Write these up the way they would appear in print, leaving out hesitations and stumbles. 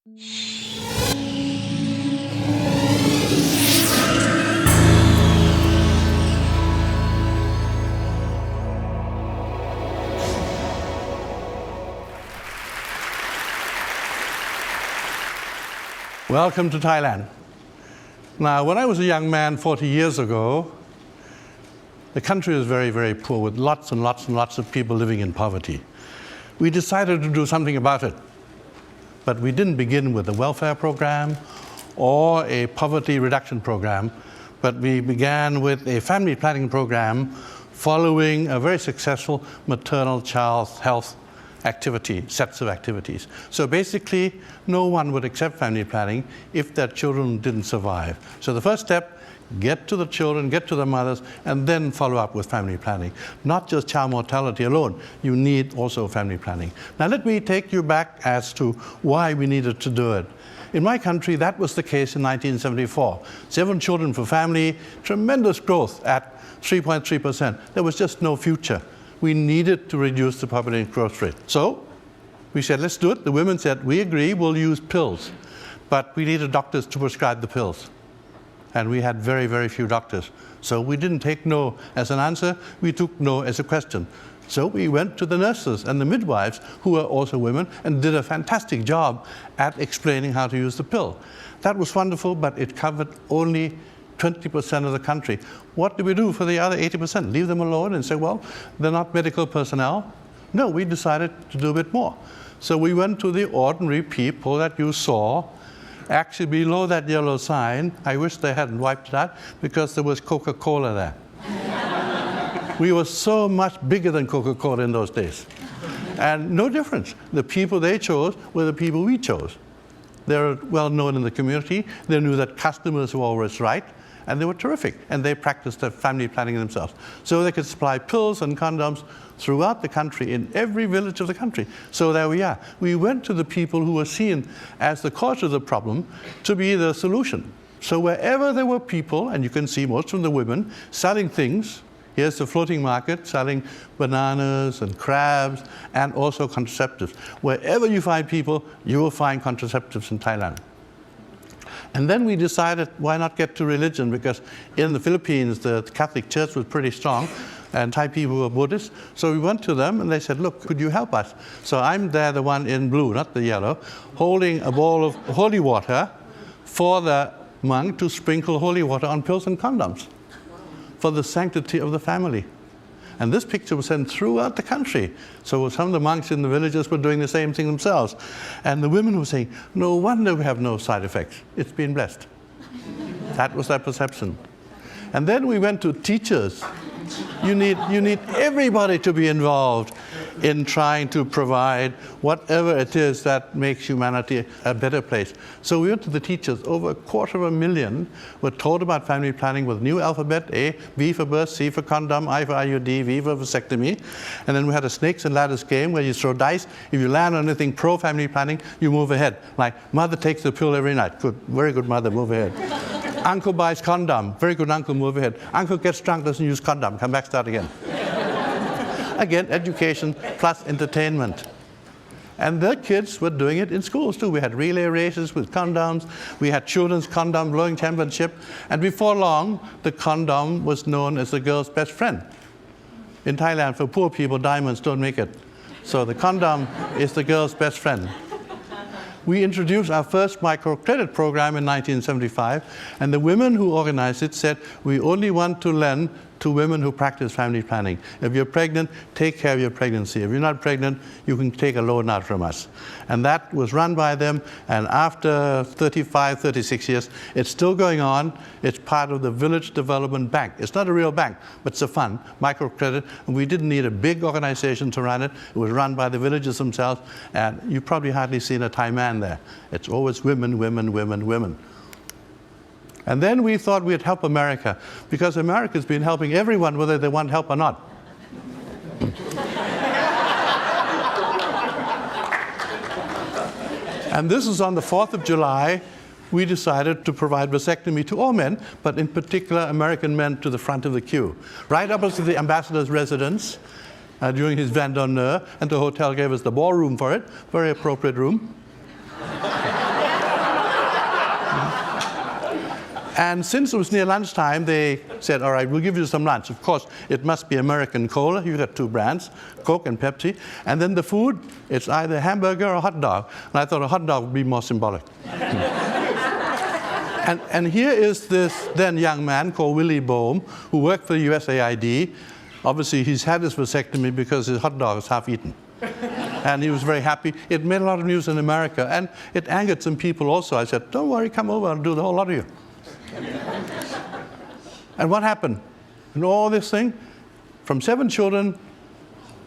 Welcome to Thailand. Now, when I was a young man 40 years ago, the country was very, very poor, with lots and lots and lots of people living in poverty. We decided to do something about it. But we didn't begin with a welfare program or a poverty reduction program, but we began with a family planning program following a very successful maternal child health sets of activities. So basically, no one would accept family planning if their children didn't survive. So the first step, get to the children, get to the mothers, and then follow up with family planning. Not just child mortality alone, you need also family planning. Now let me take you back as to why we needed to do it. In my country, that was the case in 1974. 7 children per family, tremendous growth at 3.3%. There was just no future. We needed to reduce the population growth rate. So we said, let's do it. The women said, we agree, we'll use pills. But we needed doctors to prescribe the pills. And we had very, very few doctors. So we didn't take no as an answer, we took no as a question. So we went to the nurses and the midwives, who were also women, and did a fantastic job at explaining how to use the pill. That was wonderful, but it covered only 20% of the country. What do we do for the other 80%? Leave them alone and say, well, they're not medical personnel? No, we decided to do a bit more. So we went to the ordinary people that you saw. Actually, below that yellow sign, I wish they hadn't wiped that, because there was Coca-Cola there. We were so much bigger than Coca-Cola in those days. And no difference. The people they chose were the people we chose. They're well known in the community. They knew that customers were always right. And they were terrific, and they practiced their family planning themselves. So they could supply pills and condoms throughout the country, in every village of the country. So there we are. We went to the people who were seen as the cause of the problem to be the solution. So wherever there were people, and you can see most of the women, selling things, here's the floating market, selling bananas and crabs, and also contraceptives. Wherever you find people, you will find contraceptives in Thailand. And then we decided, why not get to religion? Because in the Philippines, the Catholic Church was pretty strong, and Thai people were Buddhists. So we went to them, and they said, look, could you help us? So I'm there, the one in blue, not the yellow, holding a bowl of holy water for the monk to sprinkle holy water on pills and condoms for the sanctity of the family. And this picture was sent throughout the country. So some of the monks in the villages were doing the same thing themselves. And the women were saying, no wonder we have no side effects. It's been blessed. That was their perception. And then we went to teachers. You need everybody to be involved in trying to provide whatever it is that makes humanity a better place. So we went to the teachers. Over 250,000 were told about family planning with new alphabet: A, B for birth, C for condom, I for IUD, V for vasectomy. And then we had a snakes and ladders game where you throw dice. If you land on anything pro-family planning, you move ahead. Like, mother takes the pill every night. Good, very good mother, move ahead. Uncle buys condom. Very good uncle, move ahead. Uncle gets drunk, doesn't use condom. Come back, start again. Again, education plus entertainment. And the kids were doing it in schools too. We had relay races with condoms. We had children's condom blowing championship. And before long, the condom was known as the girl's best friend. In Thailand, for poor people, diamonds don't make it. So the condom is the girl's best friend. We introduced our first microcredit program in 1975, and the women who organized it said, we only want to lend to women who practice family planning. If you're pregnant, take care of your pregnancy. If you're not pregnant, you can take a loan out from us. And that was run by them, and after 35, 36 years, it's still going on. It's part of the Village Development Bank. It's not a real bank, but it's a fund, microcredit, and we didn't need a big organization to run it. It was run by the villages themselves, and you've probably hardly seen a Thai man there. It's always women, women, women, women. And then we thought we'd help America, because America's been helping everyone, whether they want help or not. And this is on the 4th of July. We decided to provide vasectomy to all men, but in particular American men to the front of the queue. Right opposite the ambassador's residence during his vin d'honneur, and the hotel gave us the ballroom for it, very appropriate room. And since it was near lunchtime, they said, all right, we'll give you some lunch. Of course, it must be American cola. You got 2 brands, Coke and Pepsi. And then the food, it's either hamburger or hot dog. And I thought a hot dog would be more symbolic. And here is this then young man called Willie Bohm, who worked for the USAID. Obviously, he's had his vasectomy because his hot dog is half eaten. And he was very happy. It made a lot of news in America. And it angered some people also. I said, don't worry, come over, I'll do the whole lot of you. And what happened? In all this thing, from 7 children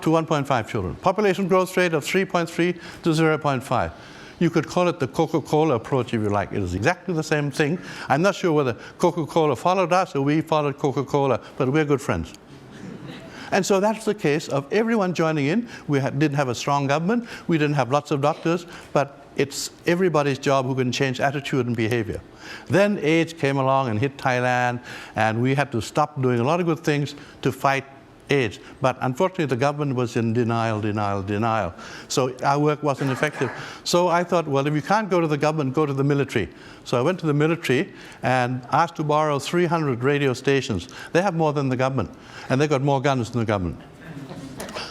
to 1.5 children. Population growth rate of 3.3 to 0.5. You could call it the Coca-Cola approach if you like. It is exactly the same thing. I'm not sure whether Coca-Cola followed us or we followed Coca-Cola, but we're good friends. And so that's the case of everyone joining in. We didn't have a strong government. We didn't have lots of doctors, but it's everybody's job who can change attitude and behavior. Then AIDS came along and hit Thailand, and we had to stop doing a lot of good things to fight AIDS. But unfortunately, the government was in denial. So our work wasn't effective. So I thought, well, if you can't go to the government, go to the military. So I went to the military and asked to borrow 300 radio stations. They have more than the government, and they got more guns than the government.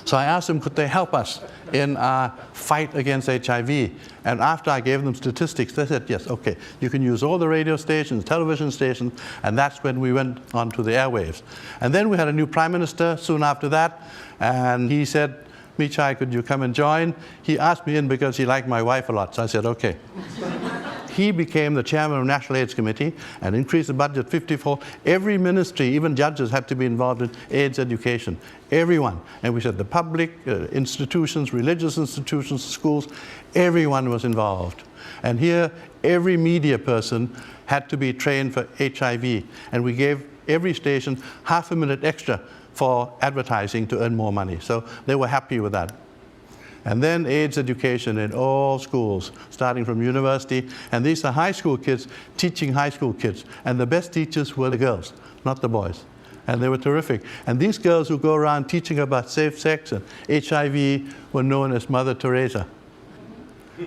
So I asked them, could they help us in our fight against HIV? And after I gave them statistics, they said, yes, okay, you can use all the radio stations, television stations, and that's when we went onto the airwaves. And then we had a new prime minister soon after that, and he said, Michai, could you come and join? He asked me in because he liked my wife a lot, so I said, okay. He became the chairman of the National AIDS Committee and increased the budget 50-fold. Every ministry, even judges, had to be involved in AIDS education. Everyone. And we said the public, institutions, religious institutions, schools, everyone was involved. And here, every media person had to be trained for HIV. And we gave every station half a minute extra for advertising to earn more money. So they were happy with that. And then AIDS education in all schools, starting from university. And these are high school kids teaching high school kids. And the best teachers were the girls, not the boys. And they were terrific. And these girls who go around teaching about safe sex and HIV were known as Mother Teresa.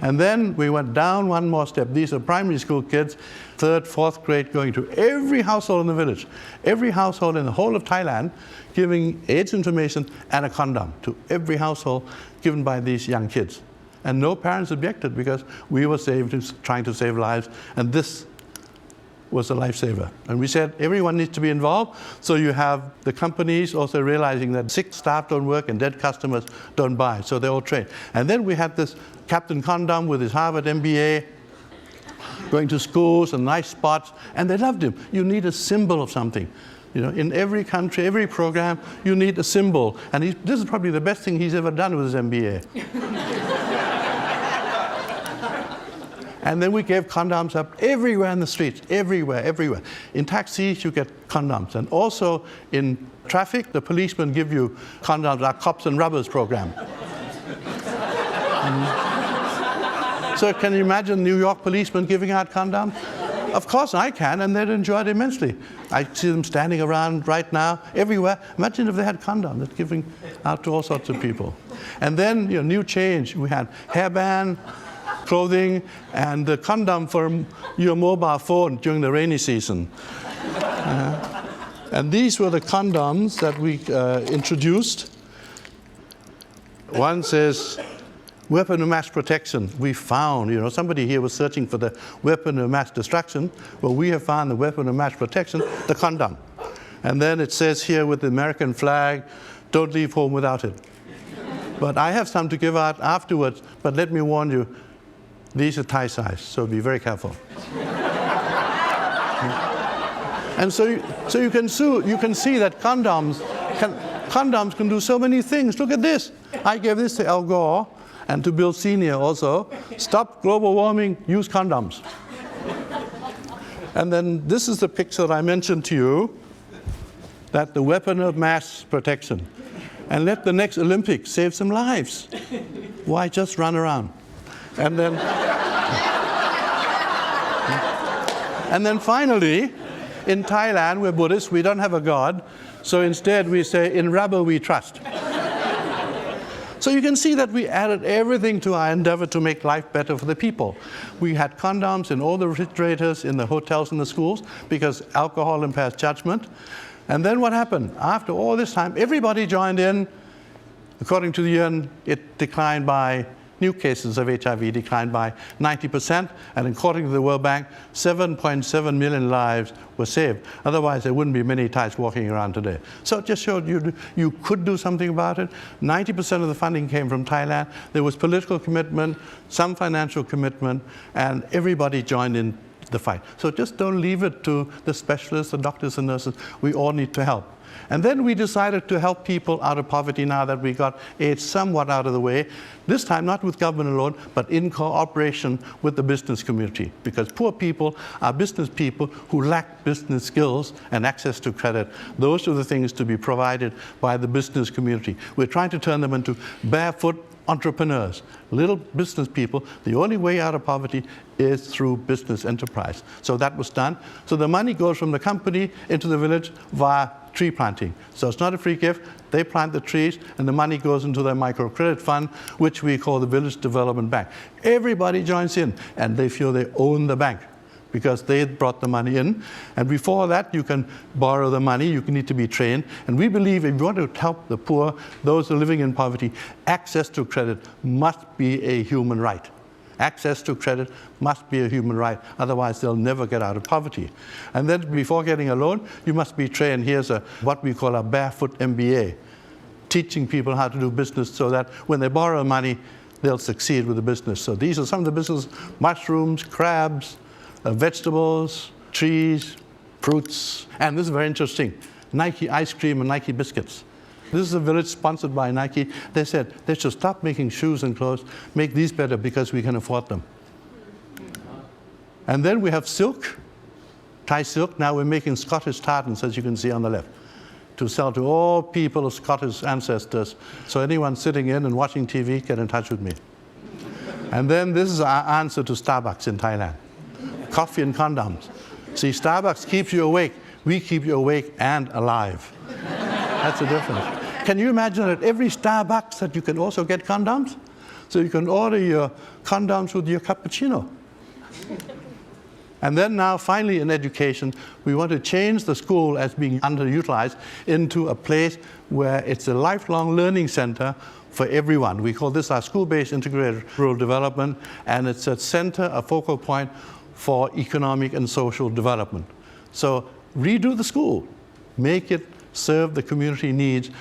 And then we went down one more step. These are primary school kids, 3rd, 4th grade, going to every household in the village, every household in the whole of Thailand, giving AIDS information and a condom to every household given by these young kids. And no parents objected because we were trying to save lives, and this was a lifesaver. And we said everyone needs to be involved, so you have the companies also realizing that sick staff don't work and dead customers don't buy, so they're all trained. And then we had this Captain Condom with his Harvard MBA, going to schools and nice spots, and they loved him. You need a symbol of something. You know, in every country, every program, you need a symbol. And this is probably the best thing he's ever done with his MBA. And then we gave condoms up everywhere in the streets, everywhere. In taxis, you get condoms. And also in traffic, the policemen give you condoms, our Cops and Rubbers program. So can you imagine New York policemen giving out condoms? Of course I can, and they'd enjoy it immensely. I see them standing around right now, everywhere. Imagine if they had condoms, that's giving out to all sorts of people. And then, new change. We had hairband, clothing, and the condom for your mobile phone during the rainy season. And these were the condoms that we introduced. One says, weapon of mass protection. We found, somebody here was searching for the weapon of mass destruction. Well, we have found the weapon of mass protection, the condom. And then it says here with the American flag, don't leave home without it. But I have some to give out afterwards, but let me warn you, these are Thai size, so be very careful. And so you can see that condoms can do so many things. Look at this. I gave this to Al Gore and to Bill Sr. also. Stop global warming, use condoms. And then this is the picture that I mentioned to you, that the weapon of mass protection. And let the next Olympics save some lives. Why just run around? And then finally, in Thailand, we're Buddhists, we don't have a God, so instead we say, in rubber we trust. So you can see that we added everything to our endeavor to make life better for the people. We had condoms in all the refrigerators, in the hotels and the schools, because alcohol impairs judgment. And then what happened? After all this time, everybody joined in. According to the UN, it declined by, new cases of HIV declined by 90%, and according to the World Bank, 7.7 million lives were saved. Otherwise, there wouldn't be many Thais walking around today. So it just showed you could do something about it. 90% of the funding came from Thailand. There was political commitment, some financial commitment, and everybody joined in the fight. So just don't leave it to the specialists, the doctors and nurses. We all need to help. And then we decided to help people out of poverty now that we got AIDS somewhat out of the way. This time not with government alone, but in cooperation with the business community. Because poor people are business people who lack business skills and access to credit. Those are the things to be provided by the business community. We're trying to turn them into barefoot entrepreneurs, little business people. The only way out of poverty is through business enterprise. So that was done. So the money goes from the company into the village via tree planting. So it's not a free gift. They plant the trees, and the money goes into their microcredit fund, which we call the Village Development Bank. Everybody joins in, and they feel they own the bank because they brought the money in. And before that, you can borrow the money. You need to be trained. And we believe if you want to help the poor, those who are living in poverty, access to credit must be a human right. Access to credit must be a human right. Otherwise, they'll never get out of poverty. And then before getting a loan, you must be trained. Here's what we call a barefoot MBA, teaching people how to do business so that when they borrow money, they'll succeed with the business. So these are some of the businesses: mushrooms, crabs, vegetables, trees, fruits. And this is very interesting: Nike ice cream and Nike biscuits. This is a village sponsored by Nike. They said they should stop making shoes and clothes, make these better because we can afford them. And then we have silk, Thai silk. Now we're making Scottish tartans, as you can see on the left, to sell to all people of Scottish ancestors. So anyone sitting in and watching TV, get in touch with me. And then this is our answer to Starbucks in Thailand: coffee and condoms. See, Starbucks keeps you awake. We keep you awake and alive. That's the difference. Can you imagine at every Starbucks that you can also get condoms? So you can order your condoms with your cappuccino. And then now, finally, in education, we want to change the school as being underutilized into a place where it's a lifelong learning center for everyone. We call this our school-based integrated rural development, and it's a center, a focal point for economic and social development. So redo the school, make it serve the community needs.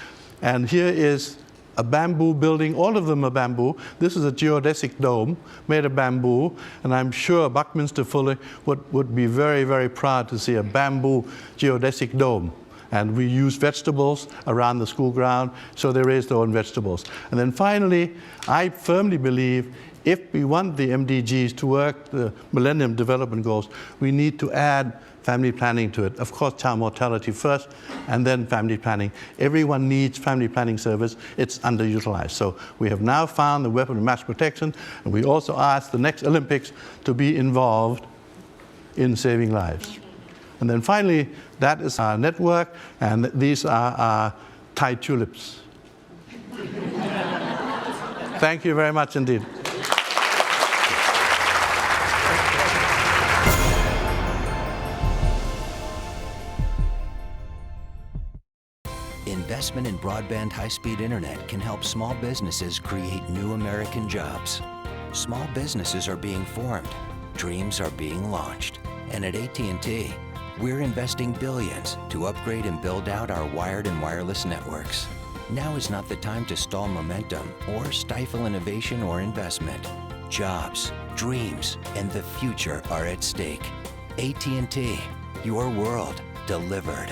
And here is a bamboo building. All of them are bamboo. This is a geodesic dome made of bamboo, and I'm sure Buckminster Fuller would be very, very proud to see a bamboo geodesic dome. And we use vegetables around the school ground, so they raise their own vegetables. And then finally, I firmly believe if we want the MDGs to work, the Millennium Development Goals, we need to add family planning to it. Of course, child mortality first, and then family planning. Everyone needs family planning service. It's underutilized. So we have now found the weapon of mass protection, and we also ask the next Olympics to be involved in saving lives. And then finally, that is our network, and these are our Thai tulips. Thank you very much indeed. Investment in broadband high-speed internet can help small businesses create new American jobs. Small businesses are being formed, dreams are being launched. And at AT&T, we're investing billions to upgrade and build out our wired and wireless networks. Now is not the time to stall momentum or stifle innovation or investment. Jobs, dreams, and the future are at stake. AT&T, your world delivered.